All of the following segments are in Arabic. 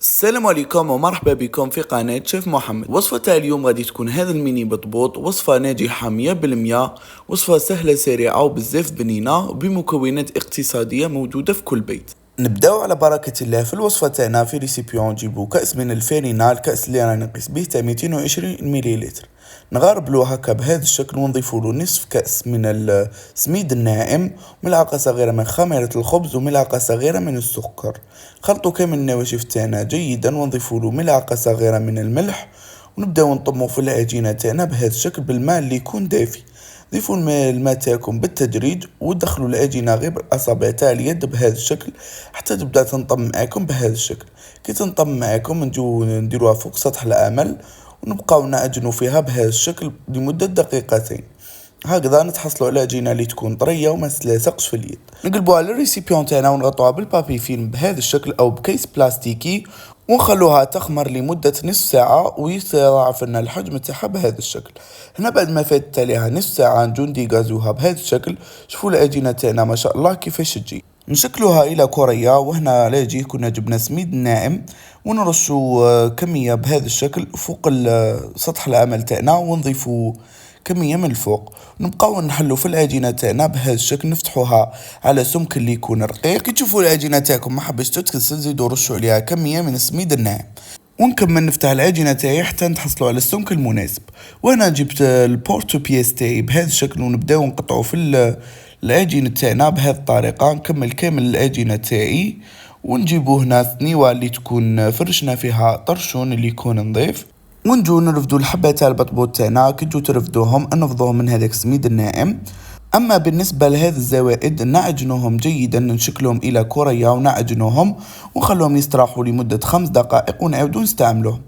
السلام عليكم ومرحبا بكم في قناة شيف محمد. وصفة تاع اليوم غادي تكون هذا الميني بطبوط، وصفة ناجحة 100%، وصفة سهلة سريعة وبزاف بنينة بمكونات اقتصادية موجودة في كل بيت. نبداو على بركة الله في الوصفة تاعنا. في ريسيبيون نجيبو كأس من الفارينة، الكأس اللي راني نقيس به تاع 220 مليلتر، نغربلو هكا بهذا الشكل ونضيفولو نصف كأس من السميد الناعم، ملعقة صغيرة من خميرة الخبز وملعقة صغيرة من السكر. خلطوا كامل النواشف تاعنا جيدا ونضيفولو ملعقة صغيرة من الملح، ونبداو نطمو في العجينة تاعنا بهذا الشكل بالماء اللي يكون دافي. ضيفوا الماء تاعكم بالتدريج ودخلوا العجينه غير بالاصابع تاع اليد بهذا الشكل حتى تبدا تنطم معاكم بهذا الشكل. كي تنطم معاكم نجو نديروها فوق سطح العمل ونبقاو نعجنوا فيها بهذا الشكل لمده دقيقتين. هكذا نتحصلوا على عجينه اللي تكون طريه وما تلاصقش في اليد. نقلبوها على الريسيبيون تاعنا ونغطوها بالبابي فيلم بهذا الشكل او بكيس بلاستيكي ونخلوها تخمر لمدة نصف ساعة ويتضاعف لنا الحجم تاعها بهذا الشكل. هنا بعد ما فاتت عليها نصف ساعة نجو نديغازوها بهذا الشكل. شوفوا العجينة تاعنا ما شاء الله كيفاش تجي. نشكلوها الى كرية، وهنا على يجي كنا جبنا سميد ناعم ونرشو كمية بهذا الشكل فوق سطح العمل تاعنا ونضيفو كمية من الفوق، ونبقاو نحلو في العجينة تاعنا بهذا الشكل. نفتحوها على سمك اللي يكون رقيق. كي تشوفوا العجينة تاعكم ما حبش تتكسل زيدوا رشوا عليها كمية من السميد الناعم، ونكمل نفتح العجينة تاعي حتى نتحصلوا على السمك المناسب. وانا جبت البورتو بياس تاعي بهذا الشكل ونبداو نقطعوا في العجينة تاعنا بهذه الطريقة. نكمل كامل العجينة تاعي ونجيبو هنا ثنيوة اللي تكون فرشنا فيها طرشون اللي يكون نظيف، ونجو نرفدو الحبة تاع البطبوط تاعنا. كي تجو ترفدوهم نفضوهم من هذاك السميد الناعم. اما بالنسبه لهذه الزوائد نعجنوهم جيدا، نشكلهم الى كريه ونعجنوهم ونخلوهم يستراحوا لمده 5 دقائق ونعاودو نستعملوهم.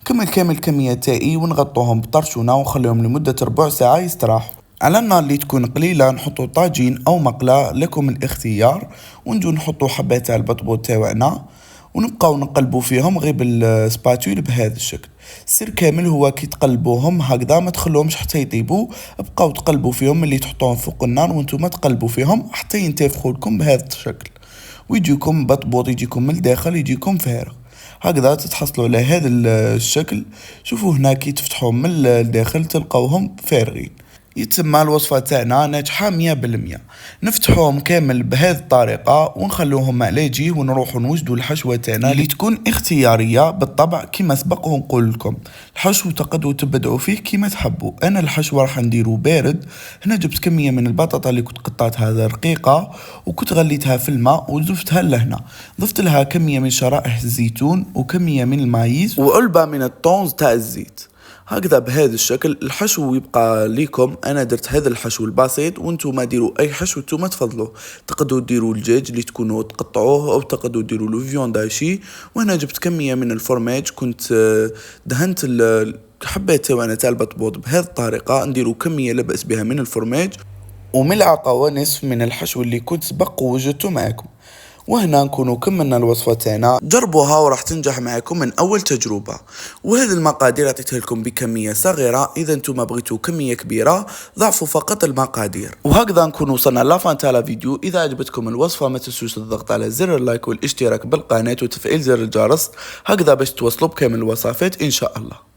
كمل كامل الكميه تاعي ونغطوهم بطرشونه ونخليهم لمده ربع ساعه يستراحوا. على النار اللي تكون قليله نحطو طاجين او مقله لكم الاختيار، ونجو نحطو حبه تاع البطبوط تاعنا ونبقاو نقلبوا فيهم غير بالسباتول بهذا الشكل. السر كامل هو كي تقلبوهم هكذا ما تخلوهمش حتى يطيبوا، بقاو تقلبوا فيهم اللي تحطوهم فوق النار وانتم تقلبوا فيهم حتى ينتفخوا لكم بهذا الشكل، ويجيكم بطبوط يجيكم من الداخل يجيكم فارغ. هكذا تتحصلوا على هذا الشكل. شوفوا هنا كي تفتحوهم من الداخل تلقاوهم فارغين. يتسمى الوصفة تاعنا ناجحة 100%. نفتحوهم كامل بهذه الطريقة ونخلوهم على جيه ونروحوا نوجدوا الحشوة تاعنا اللي تكون اختيارية بالطبع. كما سبق ونقول لكم الحشو تقدروا تبدعوا فيه كما تحبوا. انا الحشو راح نديرو بارد. هنا جبت كمية من البطاطا اللي كنت قطعتها رقيقة وكنت غليتها في الماء وزفتها لهنا. ضفت لها كمية من شرائح الزيتون وكمية من المايز وعلبة من الطونز تاع الزيت. هكذا بهذا الشكل الحشو يبقى ليكم. انا درت هذا الحشو البسيط وانتم ديروا اي حشو انتم تفضلوا. تقدروا ديروا الدجاج اللي تكونوا تقطعوه او تقدروا ديروا لو فيونداشي. وانا جبت كميه من الفرماج كنت دهنت الحبات تاعنا تاع البطبوط بهذه الطريقه. نديروا كميه لا باس بها من الفرماج وملعقه ونصف من الحشو اللي كنت سبق ووجدته معكم. وهنا نكونوا كملنا الوصفة تاعنا. جربوها وراح تنجح معكم من اول تجربة. وهذه المقادير عطيتها لكم بكمية صغيرة، اذا انتم بغيتوا كمية كبيرة ضعفوا فقط المقادير. وهكذا نكون وصلنا لافان تاع الفيديو. اذا عجبتكم الوصفة ما تنسوش الضغط على زر اللايك والاشتراك بالقناة وتفعيل زر الجرس، هكذا باش توصلوا بكامل الوصفات ان شاء الله.